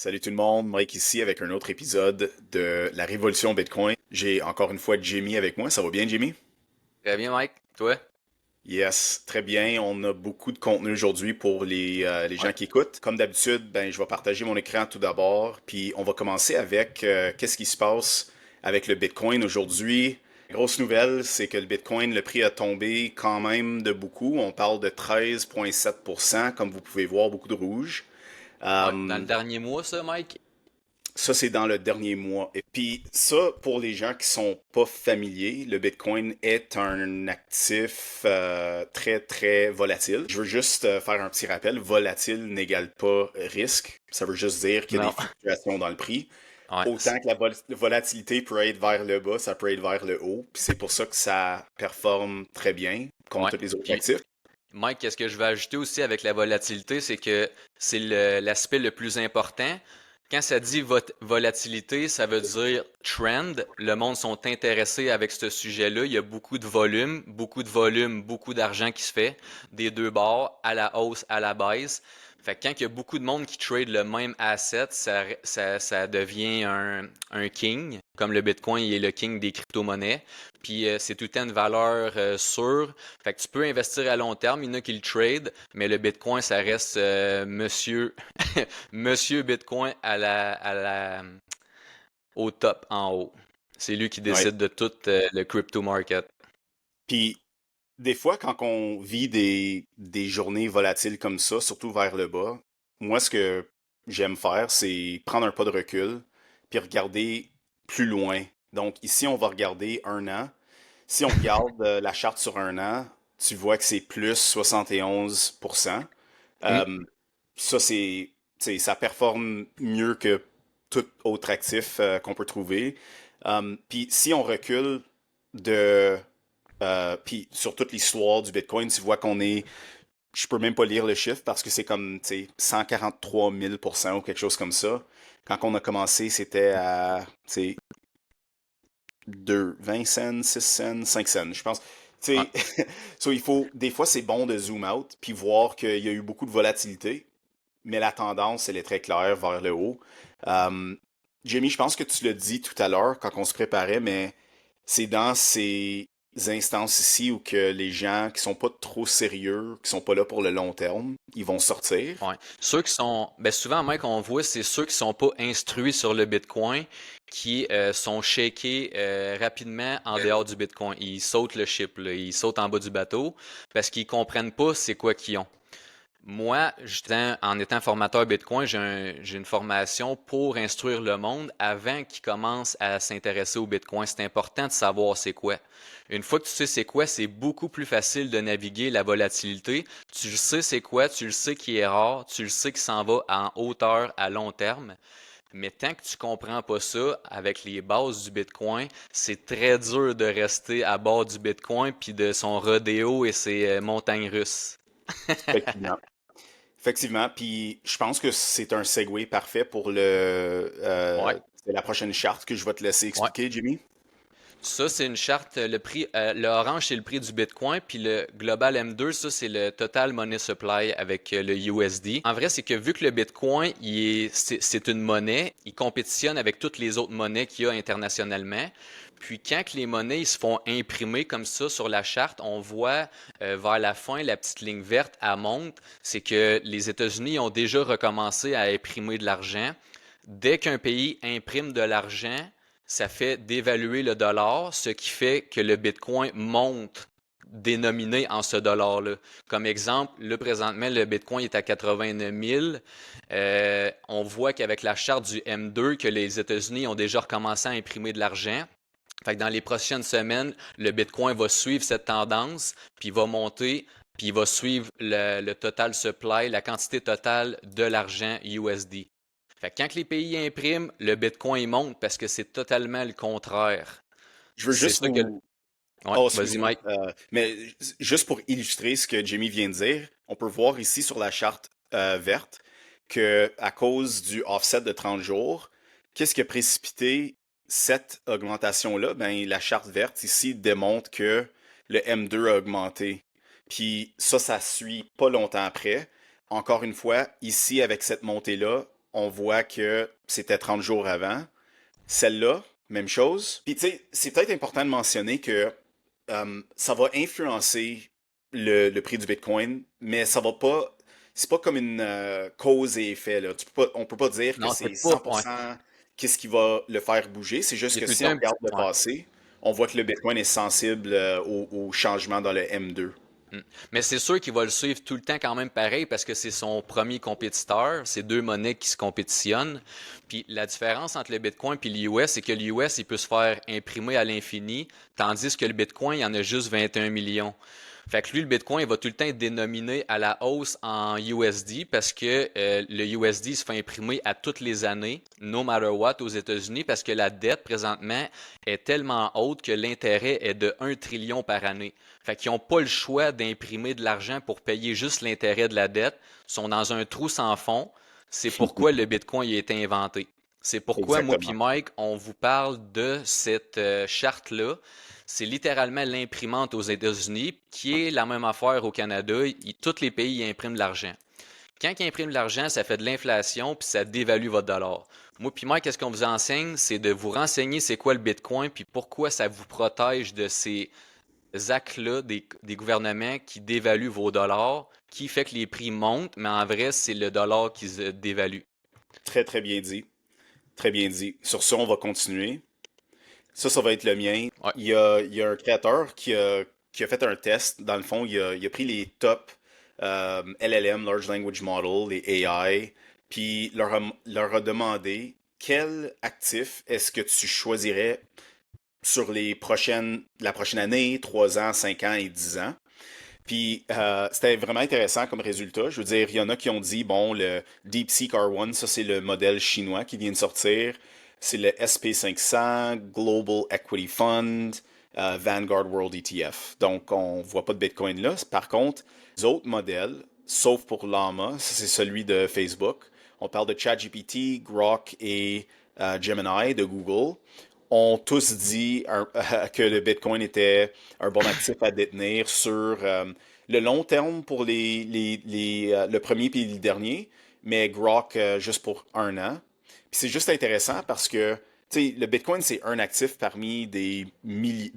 Salut tout le monde, Mike ici avec un autre épisode de la Révolution Bitcoin. J'ai encore une fois Jimmy avec moi. Ça va bien, Jimmy? Très bien, Mike. Toi? Yes, très bien. On a beaucoup de contenu aujourd'hui pour les Ouais. gens qui écoutent. Comme d'habitude, ben, je vais partager mon écran tout d'abord, puis on va commencer avec qu'est-ce qui se passe avec le Bitcoin aujourd'hui. Grosse nouvelle, c'est que le Bitcoin, le prix a tombé quand même de beaucoup. On parle de 13,7%, comme vous pouvez voir, beaucoup de rouge. Ouais. Dans le Euh, dernier mois, ça, Mike? Ça, c'est dans le dernier mois. Et puis ça, pour les gens qui sont pas familiers, le Bitcoin est un actif très, très volatile. Je veux juste faire un petit rappel. Volatile n'égale pas risque. Ça veut juste dire qu'il y a Non. des fluctuations dans le prix. Ouais. Autant que la volatilité peut être vers le bas, ça peut être vers le haut. Puis c'est pour ça que ça performe très bien Ouais. contre tous les autres Puis, actifs. Mike, qu'est-ce que je vais ajouter aussi avec la volatilité, c'est que c'est l'aspect le plus important. Quand ça dit volatilité, ça veut dire trend. Le monde sont intéressés avec ce sujet-là. Il y a beaucoup de volume, beaucoup d'argent qui se fait des deux bords, à la hausse, à la baisse. Fait que quand il y a beaucoup de monde qui trade le même asset, ça devient un king, comme le Bitcoin il est le king des crypto-monnaies. Puis c'est tout le temps une valeur sûre. Fait que tu peux investir à long terme, il y en a qui le trade, mais le Bitcoin, ça reste monsieur, monsieur Bitcoin au top, en haut. C'est lui qui Ouais. décide de tout le crypto market. Puis des fois, quand on vit des journées volatiles comme ça, surtout vers le bas, moi, ce que j'aime faire, c'est prendre un pas de recul, puis regarder plus loin. Donc ici, on va regarder un an. Si on regarde la charte sur un an, tu vois que c'est plus 71%. Hmm. Euh, Ça, ça performe mieux que tout autre actif qu'on peut trouver. Puis si on recule de puis sur toute l'histoire du Bitcoin, tu vois qu'on est, je peux même pas lire le chiffre parce que c'est comme, tu sais, 143 000% ou quelque chose comme ça. Quand on a commencé, c'était à, tu sais, 20 cents, 6 cents, 5 cents, je pense. Ouais. Tu sais, so, des fois, c'est bon de zoom out puis voir qu'il y a eu beaucoup de volatilité, mais la tendance, elle est très claire vers le haut. Euh, Jamie, je pense que tu l'as dit tout à l'heure quand on se préparait, mais c'est dans ces instances ici où que les gens qui sont pas trop sérieux, qui sont pas là pour le long terme, ils vont sortir. Ouais. Ceux qui sont, ben souvent, Mike, on voit, c'est ceux qui sont pas instruits sur le Bitcoin qui sont shakés rapidement en dehors du Bitcoin. Ils sautent le ship, là. Ils sautent en bas du bateau parce qu'ils comprennent pas c'est quoi qu'ils ont. Moi, en étant formateur Bitcoin, j'ai une formation pour instruire le monde avant qu'ils commencent à s'intéresser au Bitcoin. C'est important de savoir c'est quoi. Une fois que tu sais c'est quoi, c'est beaucoup plus facile de naviguer la volatilité. Tu le sais c'est quoi, tu le sais qui est rare, tu le sais qui s'en va en hauteur à long terme. Mais tant que tu comprends pas ça, avec les bases du Bitcoin, c'est très dur de rester à bord du Bitcoin puis de son rodéo et ses montagnes russes. Effectivement. Effectivement, puis je pense que c'est un segue parfait pour Ouais, c'est la prochaine charte que je vais te laisser ouais. expliquer, Jimmy. Ça, c'est une charte, le prix, le orange, c'est le prix du Bitcoin, puis le Global M2, ça, c'est le Total Money Supply avec le USD. En vrai, c'est que vu que le Bitcoin, c'est une monnaie, il compétitionne avec toutes les autres monnaies qu'il y a internationalement. Puis quand que les monnaies ils se font imprimer comme ça sur la charte, on voit vers la fin, la petite ligne verte, elle monte. C'est que les États-Unis ont déjà recommencé à imprimer de l'argent. Dès qu'un pays imprime de l'argent, ça fait dévaluer le dollar, ce qui fait que le Bitcoin monte dénominé en ce dollar-là. Comme exemple, là, présentement, le Bitcoin est à 89 000. On voit qu'avec la charte du M2, que les États-Unis ont déjà recommencé à imprimer de l'argent. Fait que dans les prochaines semaines, le Bitcoin va suivre cette tendance, puis il va monter, puis il va suivre le total supply, la quantité totale de l'argent USD. Fait que quand les pays impriment, le Bitcoin monte parce que c'est totalement le contraire. Je veux C'est juste ça que... vous... Ouais, Oh, vas-y excuse-moi. Mike. Mais juste pour illustrer ce que Jimmy vient de dire, on peut voir ici sur la charte verte que à cause du offset de 30 jours, qu'est-ce qui a précipité cette augmentation-là? Ben, la charte verte ici démontre que le M2 a augmenté. Puis ça suit pas longtemps après. Encore une fois, ici, avec cette montée-là, on voit que c'était 30 jours avant. Celle-là, même chose. Puis tu sais, c'est peut-être important de mentionner que ça va influencer le prix du Bitcoin, mais ça va pas. C'est pas comme une cause et effet, là. On peut pas dire que Non, c'est c'est pas. Ouais. 100% qu'est-ce qui va le faire bouger. C'est Il juste y a que tout le si temps on un petit. regarde le Ouais. passé, on voit que le Bitcoin est sensible au changement dans le M2. Mm. Mais c'est sûr qu'il va le suivre tout le temps quand même pareil parce que c'est son premier compétiteur. C'est deux monnaies qui se compétitionnent. Puis la différence entre le Bitcoin et l'US, c'est que l'US, il peut se faire imprimer à l'infini, tandis que le Bitcoin, il y en a juste 21 millions. Fait que lui, le Bitcoin, il va tout le temps être dénominé à la hausse en USD parce que le USD se fait imprimer à toutes les années, no matter what, aux États-Unis, parce que la dette présentement est tellement haute que l'intérêt est de 1 trillion par année. Fait qu'ils n'ont pas le choix d'imprimer de l'argent pour payer juste l'intérêt de la dette. Ils sont dans un trou sans fond. C'est pourquoi le Bitcoin a été inventé. C'est pourquoi moi puis Exactement. Mike, on vous parle de cette charte-là. C'est littéralement l'imprimante aux États-Unis, qui est la même affaire au Canada. Tous les pays impriment de l'argent. Quand ils impriment de l'argent, ça fait de l'inflation, puis ça dévalue votre dollar. Moi puis Mike, qu'est-ce qu'on vous enseigne? C'est de vous renseigner c'est quoi le Bitcoin, puis pourquoi ça vous protège de ces actes-là des gouvernements qui dévaluent vos dollars, qui fait que les prix montent, mais en vrai, c'est le dollar qui se dévalue. Très, très bien dit. Très bien dit. Sur ce, on va continuer. Ça va être le mien. Ouais. Il y a un créateur qui a fait un test. Dans le fond, il a pris les top LLM, Large Language Model, les AI, puis leur a demandé quel actif est-ce que tu choisirais sur la prochaine année, 3 ans, 5 ans et 10 ans. Puis c'était vraiment intéressant comme résultat. Je veux dire, il y en a qui ont dit, bon, le DeepSeek R1, ça c'est le modèle chinois qui vient de sortir. C'est le SP500, Global Equity Fund, Vanguard World ETF. Donc on voit pas de Bitcoin là. Par contre, les autres modèles, sauf pour Llama, ça c'est celui de Facebook. On parle de ChatGPT, Grok et Gemini de Google ont tous dit que le Bitcoin était un bon actif à détenir sur le long terme pour le premier puis le dernier, mais Grok juste pour 1 an. Puis c'est juste intéressant parce que tu sais, le Bitcoin, c'est un actif parmi des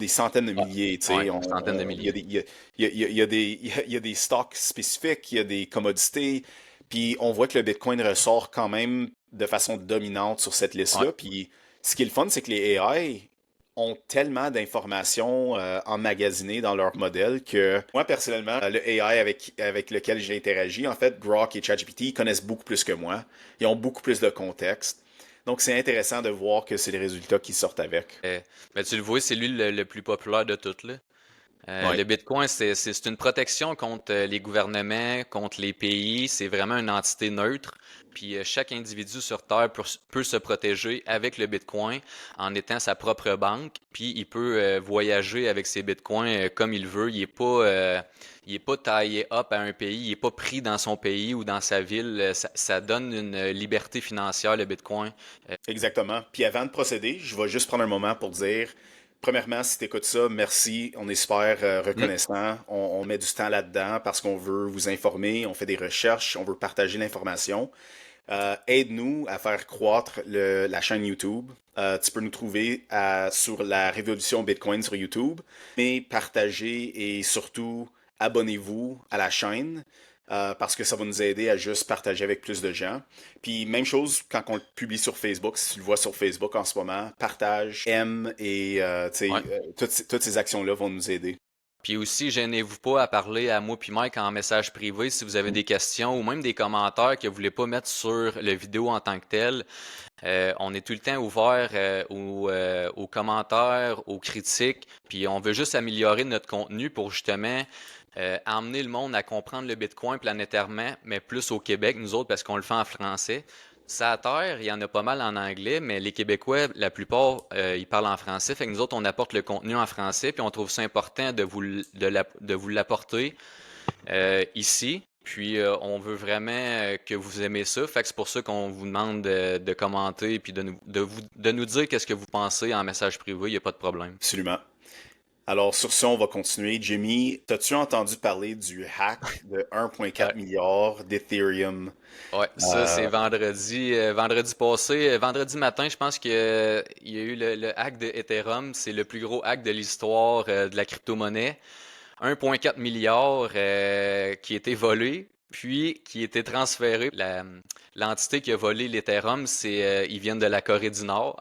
centaines de Ouais, milliers. Tu ouais, sais, centaines de il y a milliers. il y a des, il y a des stocks spécifiques, il y a des commodités. Puis on voit que le Bitcoin ressort quand même de façon dominante sur cette Ouais. liste-là. Puis ce qui est le fun, c'est que les AI ont tellement d'informations emmagasinées dans leur modèle que moi, personnellement, le AI avec lequel j'ai interagi, en fait, Grok et ChatGPT, ils connaissent beaucoup plus que moi. Ils ont beaucoup plus de contexte. Donc, c'est intéressant de voir que c'est les résultats qui sortent avec. Euh, mais tu le vois, c'est lui le plus populaire de tous, là. Ouais, Le Bitcoin, c'est une protection contre les gouvernements, contre les pays. C'est vraiment une entité neutre. Puis chaque individu sur Terre peut se protéger avec le Bitcoin en étant sa propre banque. Puis il peut voyager avec ses Bitcoins comme il veut. Il est pas taillé up à un pays. Il est pas pris dans son pays ou dans sa ville. Ça donne une liberté financière, le Bitcoin. exactement. Puis avant de procéder, je vais juste prendre un moment pour dire, premièrement, si tu écoutes ça, merci. On est super Hmm. reconnaissant. On met du temps là-dedans parce qu'on veut vous informer, on fait des recherches, on veut partager l'information. Aide-nous à faire croître la chaîne YouTube. Tu peux nous trouver sur la Révolution Bitcoin sur YouTube, mais partagez et surtout abonnez-vous à la chaîne parce que ça va nous aider à juste partager avec plus de gens. Puis même chose quand on le publie sur Facebook, si tu le vois sur Facebook en ce moment, partage, aime et tu sais, Ouais. toutes ces actions-là vont nous aider. Puis aussi, gênez-vous pas à parler à moi puis Mike en message privé si vous avez des questions ou même des commentaires que vous voulez pas mettre sur la vidéo en tant que telle. On est tout le temps ouvert aux commentaires, aux critiques, puis on veut juste améliorer notre contenu pour justement amener le monde à comprendre le Bitcoin planétairement, mais plus au Québec, nous autres, parce qu'on le fait en français. Ça à terre, il y en a pas mal en anglais, mais les Québécois, la plupart, ils parlent en français. Fait que nous autres, on apporte le contenu en français, puis on trouve ça important de vous l'apporter ici. Puis on veut vraiment que vous aimez ça. Fait que c'est pour ça qu'on vous demande de commenter puis de nous dire qu'est-ce que vous pensez en message privé. Il n'y a pas de problème. Absolument. Alors, sur ce, on va continuer. Jimmy, as-tu entendu parler du hack de 1,4 milliard d'Ethereum? Ouais, ça c'est Euh, vendredi passé, vendredi matin, je pense qu'il y a eu le hack de Ethereum, c'est le plus gros hack de l'histoire de la crypto-monnaie. 1,4 milliard qui a été volé, puis qui a été transféré. L'entité qui a volé l'Ethereum, ils viennent de la Corée du Nord.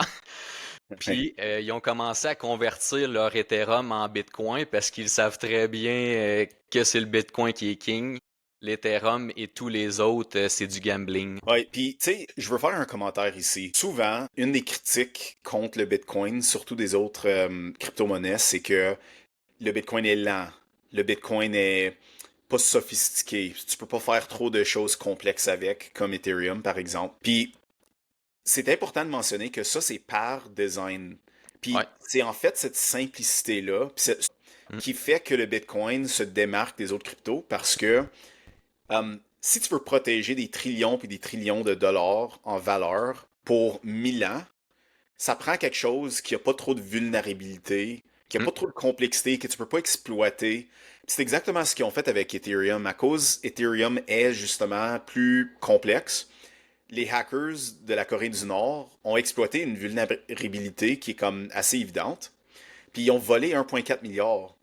Puis ils ont commencé à convertir leur Ethereum en Bitcoin parce qu'ils savent très bien que c'est le Bitcoin qui est king. L'Ethereum et tous les autres, c'est du gambling. ouais, puis tu sais, je veux faire un commentaire ici. Souvent, une des critiques contre le Bitcoin, surtout des autres crypto-monnaies, c'est que le Bitcoin est lent. Le Bitcoin est pas sophistiqué. Tu peux pas faire trop de choses complexes avec, comme Ethereum par exemple. Puis c'est important de mentionner que ça, c'est par design. Ouais. Puis c'est en fait cette simplicité-là Mm, qui fait que le Bitcoin se démarque des autres cryptos parce que si tu veux protéger des trillions puis des trillions de dollars en valeur pour 1000 ans, ça prend quelque chose qui a pas trop de vulnérabilité, qui a mm, pas trop de complexité, que tu peux pas exploiter. C'est exactement ce qu'ils ont fait avec Ethereum. À cause Ethereum est justement plus complexe, les hackers de la Corée du Nord ont exploité une vulnérabilité qui est comme assez évidente, puis ils ont volé 1,4 milliard.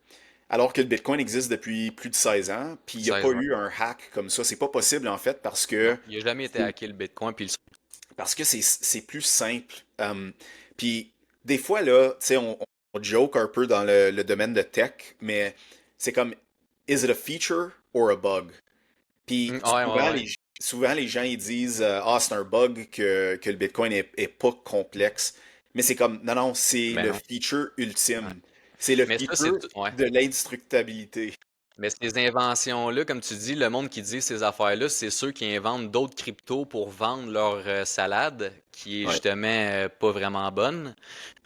Alors que le Bitcoin existe depuis plus de 16 ans, puis il n'y a pas 16 ans. eu un hack comme ça. C'est pas possible en fait Non, il n'a jamais été hacké le Bitcoin. Puis parce que c'est plus simple. Puis des fois là, tu sais, on joke un peu dans le domaine de tech, mais c'est comme is it a feature or a bug? Puis Ouais, ouais, ouais. souvent, les gens ils disent ah, c'est un bug que le Bitcoin est pas complexe. Mais c'est comme non, non, c'est Ben le non. feature Ouais. ultime. C'est le Mais ça, feature ouais. de l'indestructibilité. Mais ces inventions-là, comme tu dis, le monde qui dit ces affaires-là, c'est ceux qui inventent d'autres cryptos pour vendre leur salade, qui est Ouais. justement pas vraiment bonne.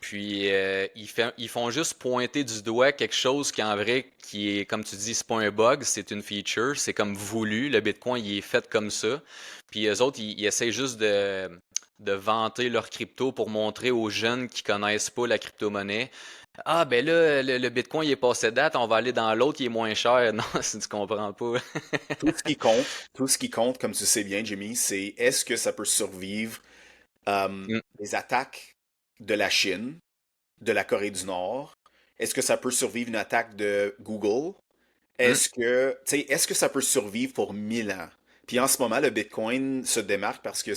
Puis ils font juste pointer du doigt quelque chose qui en vrai, qui est, comme tu dis, c'est pas un bug, c'est une feature, c'est comme voulu. Le Bitcoin, il est fait comme ça. Puis eux autres, ils essayent juste de vanter leur crypto pour montrer aux jeunes qui connaissent pas la crypto-monnaie. Ah, ben là, le Bitcoin, il est passé date, on va aller dans l'autre qui est moins cher. Non, si tu comprends pas. Tout ce qui compte, comme tu sais bien, Jimmy, c'est est-ce que ça peut survivre Mm, les attaques de la Chine, de la Corée du Nord? Est-ce que ça peut survivre une attaque de Google? mm, Est-ce que ça peut survivre pour 1000 ans? Puis en ce moment, le Bitcoin se démarque parce que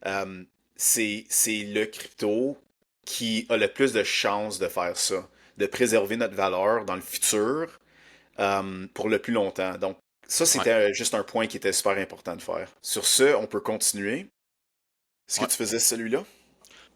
euh, c'est le crypto qui a le plus de chances de faire ça, de préserver notre valeur dans le futur pour le plus longtemps. Donc, ça, ouais, c'était juste un point qui était super important de faire. Sur ce, on peut continuer. Est-ce que ouais. tu faisais celui-là?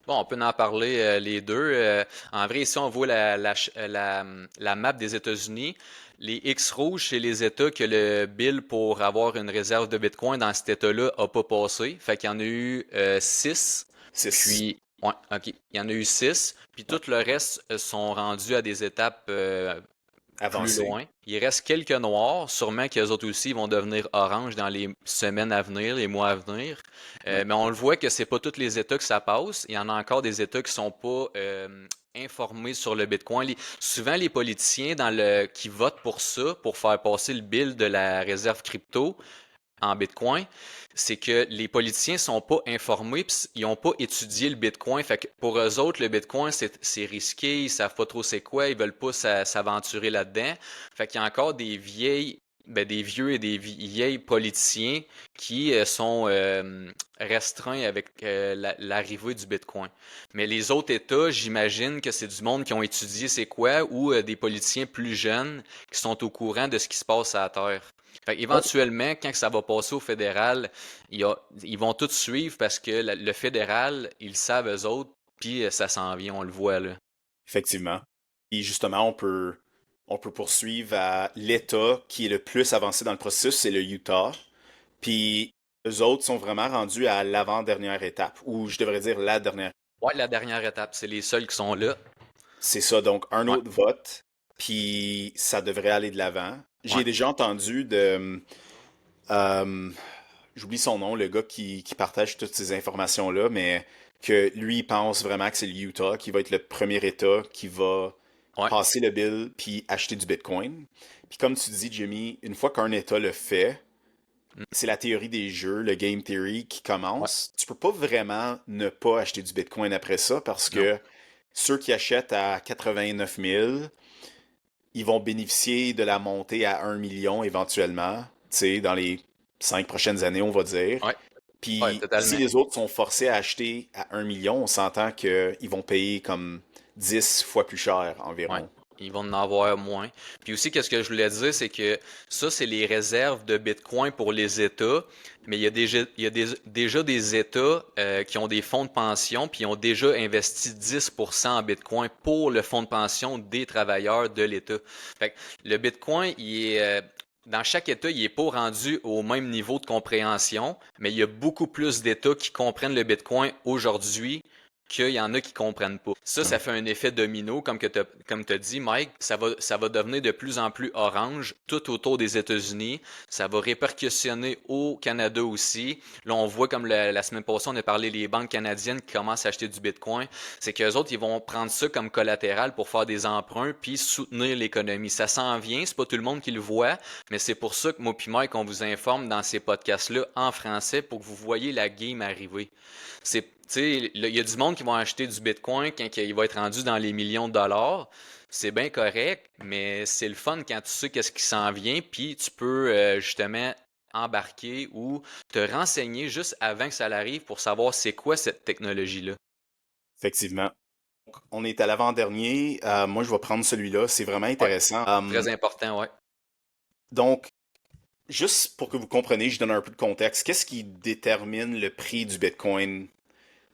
Bon, on peut en parler les deux. En vrai, ici, on voit la map des États-Unis. Les X rouges, c'est les États que le bill pour avoir une réserve de Bitcoin dans cet État-là a pas passé. Fait qu'il y en a eu 6. 6. Puis, ouais, OK. Il y en a eu 6. Puis Ouais. tout le reste sont rendus à des étapes plus Avancé. loin. Il reste quelques noirs, sûrement qu'eux autres aussi vont devenir orange dans les semaines à venir, les mois à venir. Ouais. Mais on le voit que c'est pas tous les États que ça passe. Il y en a encore des États qui sont pas informés sur le Bitcoin. Souvent, les politiciens qui votent pour ça, pour faire passer le bill de la réserve crypto, en Bitcoin, c'est que les politiciens sont pas informés, pis ils ont pas étudié le Bitcoin. Fait que pour eux autres, le Bitcoin, c'est risqué, ils savent pas trop c'est quoi, ils veulent pas s'aventurer là-dedans. Fait qu'il y a encore des vieux et des vieilles politiciens qui sont restreints avec l'arrivée du Bitcoin. Mais les autres États, j'imagine que c'est du monde qui ont étudié c'est quoi ou des politiciens plus jeunes qui sont au courant de ce qui se passe à la Terre. Fait éventuellement, quand ça va passer au fédéral, ils vont tous suivre parce que le fédéral, ils le savent eux autres, puis ça s'en vient, on le voit là. Effectivement. Et justement, on peut poursuivre à l'État qui est le plus avancé dans le processus, c'est le Utah. Puis eux autres sont vraiment rendus à l'avant-dernière étape, ou je devrais dire la dernière. Ouais, la dernière étape, c'est les seuls qui sont là. C'est ça, donc un Ouais, autre vote, puis ça devrait aller de l'avant. J'ai ouais. déjà entendu de... euh, j'oublie son nom, le gars qui partage toutes ces informations-là, mais que lui, il pense vraiment que c'est le Utah qui va être le premier État qui va Ouais. passer le bill puis acheter du Bitcoin. Puis comme tu dis, Jimmy, une fois qu'un État le fait, Mm. c'est la théorie des jeux, le game theory qui Ouais. commence. Tu peux pas vraiment ne pas acheter du Bitcoin après ça parce Non. que ceux qui achètent à 89 000, ils vont bénéficier de la montée à 1 million éventuellement, tu sais, dans les 5 prochaines années, on va dire. Ouais. Ouais, Puis si totalement. les autres sont forcés à acheter à 1 million, on s'entend qu'ils vont payer comme 10 fois plus cher Ouais. environ. Ils vont en avoir moins. Puis aussi, qu'est-ce que je voulais dire, c'est que ça, c'est les réserves de Bitcoin pour les États. Mais il y a déjà des États qui ont des fonds de pension, puis ils ont déjà investi 10% en Bitcoin pour le fonds de pension des travailleurs de l'État. Fait que le Bitcoin, dans chaque État, il n'est pas rendu au même niveau de compréhension, mais il y a beaucoup plus d'États qui comprennent le Bitcoin aujourd'hui qu'il y en a qui comprennent pas. Ça fait un effet domino, comme tu dit, Mike. Ça va devenir de plus en plus orange tout autour des États-Unis. Ça va répercussionner au Canada aussi. Là, on voit comme la semaine passée, on a parlé des banques canadiennes qui commencent à acheter du Bitcoin. C'est qu'eux autres, ils vont prendre ça comme collatéral pour faire des emprunts puis soutenir l'économie. Ça s'en vient, c'est pas tout le monde qui le voit, mais c'est pour ça que moi puis Mike, on vous informe dans ces podcasts-là en français pour que vous voyez la game arriver. C'est, tu sais, il y a du monde qui va acheter du Bitcoin quand il va être rendu dans les millions de dollars. C'est bien correct, mais c'est le fun quand tu sais qu'est-ce qui s'en vient, puis tu peux justement embarquer ou te renseigner juste avant que ça arrive pour savoir c'est quoi cette technologie-là. Effectivement. On est à l'avant-dernier. Moi, je vais prendre celui-là. C'est vraiment Ouais, intéressant. très important, ouais. Donc, juste pour que vous compreniez, je donne un peu de contexte. Qu'est-ce qui détermine le prix du Bitcoin?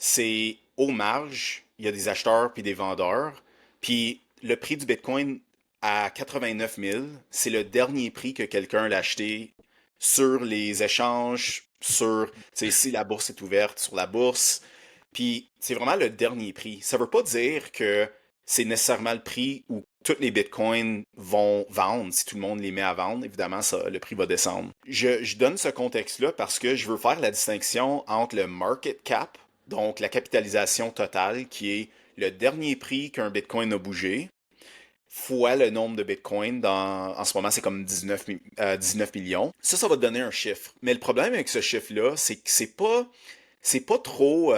C'est aux marges, il y a des acheteurs puis des vendeurs. Puis le prix du Bitcoin à 89 000, c'est le dernier prix que quelqu'un l'a acheté sur les échanges, sur, tu sais, si la bourse est ouverte, sur la bourse. Puis c'est vraiment le dernier prix. Ça veut pas dire que c'est nécessairement le prix où tous les bitcoins vont vendre. Si tout le monde les met à vendre, évidemment, ça, le prix va descendre. Je donne ce contexte-là parce que je veux faire la distinction entre le market cap, donc la capitalisation totale, qui est le dernier prix qu'un bitcoin a bougé, fois le nombre de bitcoins. En ce moment, c'est comme 19 millions. Ça va te donner un chiffre. Mais le problème avec ce chiffre-là, c'est que c'est pas trop.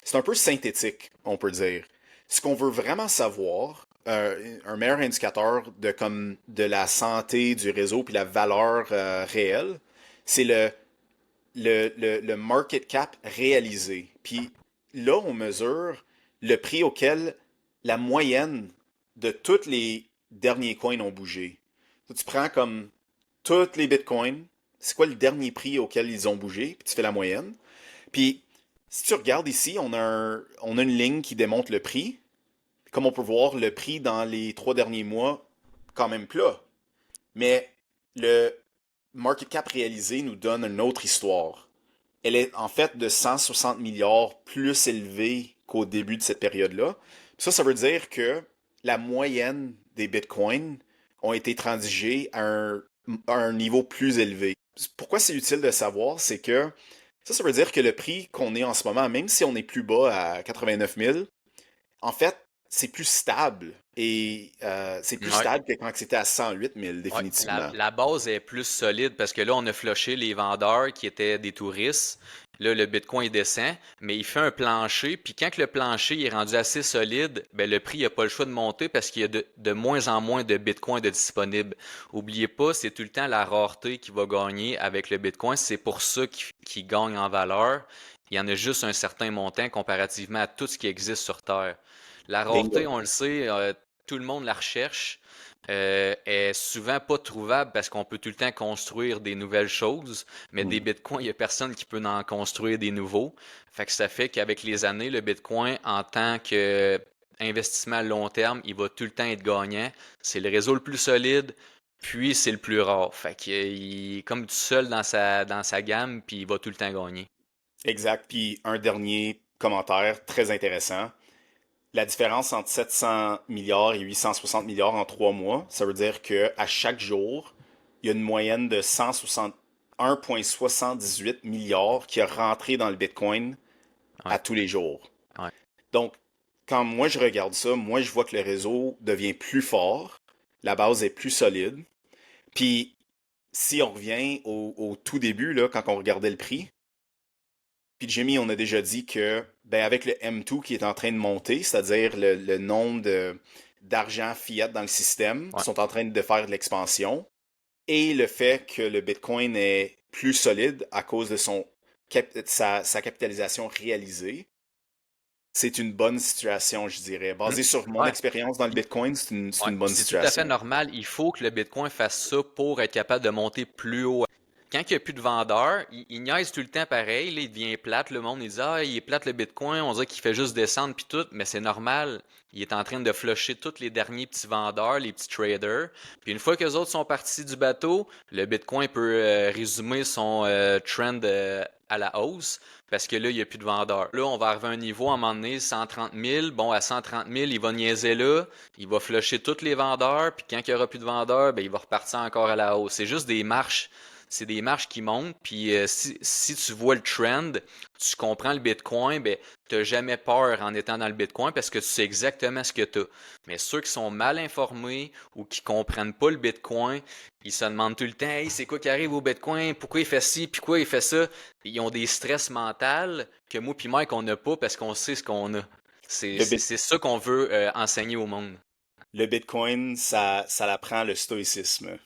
C'est un peu synthétique, on peut dire. Ce qu'on veut vraiment savoir, un meilleur indicateur de la santé du réseau puis la valeur réelle, c'est le market cap réalisé. Puis là, on mesure le prix auquel la moyenne de tous les derniers coins ont bougé. Tu prends comme tous les bitcoins, c'est quoi le dernier prix auquel ils ont bougé, puis tu fais la moyenne. Puis, si tu regardes ici, on a une ligne qui démontre le prix. Comme on peut voir, le prix dans les 3 derniers mois, quand même plat. Mais le market cap réalisé nous donne une autre histoire. Elle est en fait de 160 milliards plus élevée qu'au début de cette période-là. Ça veut dire que la moyenne des bitcoins ont été transigés à un niveau plus élevé. Pourquoi c'est utile de savoir, c'est que ça veut dire que le prix qu'on est en ce moment, même si on est plus bas à 89 000, en fait, c'est plus stable. Et c'est plus Ouais. stable que quand c'était à 108 000, Ouais, la, définitivement. la base est plus solide parce que là, on a flushé les vendeurs qui étaient des touristes. Là, le Bitcoin descend, mais il fait un plancher. Puis quand que le plancher est rendu assez solide, ben, le prix n'a pas le choix de monter parce qu'il y a de moins en moins de Bitcoin de disponibles. Oubliez pas, c'est tout le temps la rareté qui va gagner avec le Bitcoin. C'est pour ça qu'il gagne en valeur. Il y en a juste un certain montant comparativement à tout ce qui existe sur Terre. La rareté, Bingo. on le sait, tout le monde la recherche est souvent pas trouvable parce qu'on peut tout le temps construire des nouvelles choses, mais des Hmm. bitcoins, il y a personne qui peut en construire des nouveaux. Fait que ça fait qu'avec les années, le bitcoin, en tant que investissement à long terme, il va tout le temps être gagnant. C'est le réseau le plus solide, puis c'est le plus rare. Fait qu'il est comme tout seul dans sa gamme, puis il va tout le temps gagner. Exact. Puis un dernier commentaire très intéressant. La différence entre 700 milliards et 860 milliards en 3 mois, ça veut dire que à chaque jour, il y a une moyenne de 1,78 milliards qui est rentré dans le Bitcoin Ouais, à tous les jours. ouais, Donc, quand moi je regarde ça, moi je vois que le réseau devient plus fort, la base est plus solide. Puis si on revient au tout début, là, quand on regardait le prix, puis Jimmy, on a déjà dit que ben, avec le M2 qui est en train de monter, c'est-à-dire le nombre d'argent fiat dans le système qui Ouais. sont en train de faire de l'expansion, et le fait que le Bitcoin est plus solide à cause de sa capitalisation réalisée, c'est une bonne situation, je dirais. Hmm. Basé sur mon Ouais. expérience dans le Bitcoin, c'est Ouais. une Puis bonne c'est tout à fait situation. normal. Il faut que le Bitcoin fasse ça pour être capable de monter plus haut. Quand il n'y a plus de vendeurs, il niaise tout le temps pareil. Là, il devient plate. Le monde, il dit, ah, il est plate le Bitcoin. On dirait qu'il fait juste descendre puis tout. Mais c'est normal. Il est en train de flusher tous les derniers petits vendeurs, les petits traders. Puis une fois que les autres sont partis du bateau, le Bitcoin peut résumer son trend à la hausse parce que là, il n'y a plus de vendeurs. Là, on va arriver à un niveau à un moment donné, 130 000. Bon, à 130 000, il va niaiser là. Il va flusher tous les vendeurs. Puis quand il n'y aura plus de vendeurs, ben, il va repartir encore à la hausse. C'est juste des marches. C'est des marches qui montent, puis si tu vois le trend, tu comprends le Bitcoin, ben, tu n'as jamais peur en étant dans le Bitcoin parce que tu sais exactement ce que tu as. Mais ceux qui sont mal informés ou qui comprennent pas le Bitcoin, ils se demandent tout le temps, hey, c'est quoi qui arrive au Bitcoin? Pourquoi il fait ci? Puis pourquoi il fait ça? Ils ont des stress mentaux que moi puis Mike, on n'a pas parce qu'on sait ce qu'on a. C'est Le, c'est- bit- c'est ça qu'on veut enseigner au monde. le Bitcoin, ça l'apprend le stoïcisme.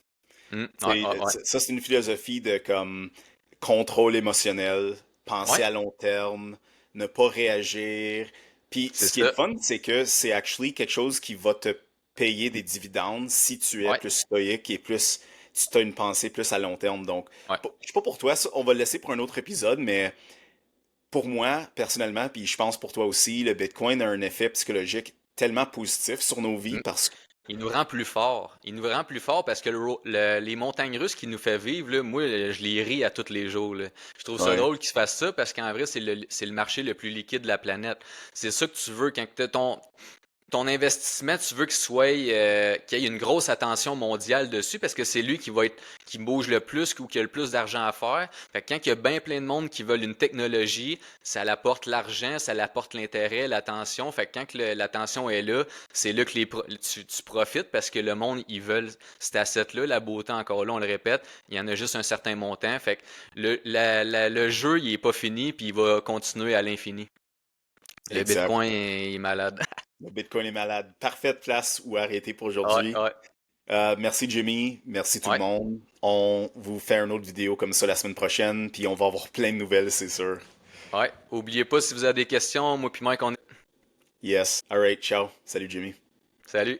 Ouais, Tu ouais, ouais. sais, ça, c'est une philosophie de comme contrôle émotionnel, penser Ouais, à long terme, ne pas réagir. Puis c'est ce qui est le ça. fun, c'est que c'est actually quelque chose qui va te payer des dividendes si tu es Ouais, plus stoïque et plus tu as une pensée plus à long terme. Donc, ouais. je sais pas pour toi, ça, on va le laisser pour un autre épisode, mais pour moi, personnellement, puis je pense pour toi aussi, le Bitcoin a un effet psychologique tellement positif sur nos vies Mm. parce que Il nous rend plus forts. Il nous rend plus forts parce que les montagnes russes qu'il nous fait vivre, là, moi, je les ris à tous les jours, là. Je trouve ça ouais, drôle qu'ils se fassent ça parce qu'en vrai, c'est le marché le plus liquide de la planète. C'est ça que tu veux quand tu ton investissement, tu veux qu'il y ait une grosse attention mondiale dessus parce que c'est lui qui bouge le plus ou qui a le plus d'argent à faire. Fait que quand il y a bien plein de monde qui veulent une technologie, ça apporte l'argent, ça apporte l'intérêt, l'attention. Fait que quand l'attention est là, c'est là que tu profites parce que le monde, ils veulent cet asset-là, la beauté encore là, on le répète, il y en a juste un certain montant. Fait que le jeu, il est pas fini puis il va continuer à l'infini. Le exact. Bitcoin est malade. Le Bitcoin est malade. Parfaite place où arrêter pour Ouais, aujourd'hui. ouais. Merci Jimmy, merci tout le Ouais, monde. On vous fait une autre vidéo comme ça la semaine prochaine, puis on va avoir plein de nouvelles, c'est sûr. ouais. Oubliez pas si vous avez des questions, moi puis Mike, on est. Yes. Alright, ciao. Salut Jimmy. Salut.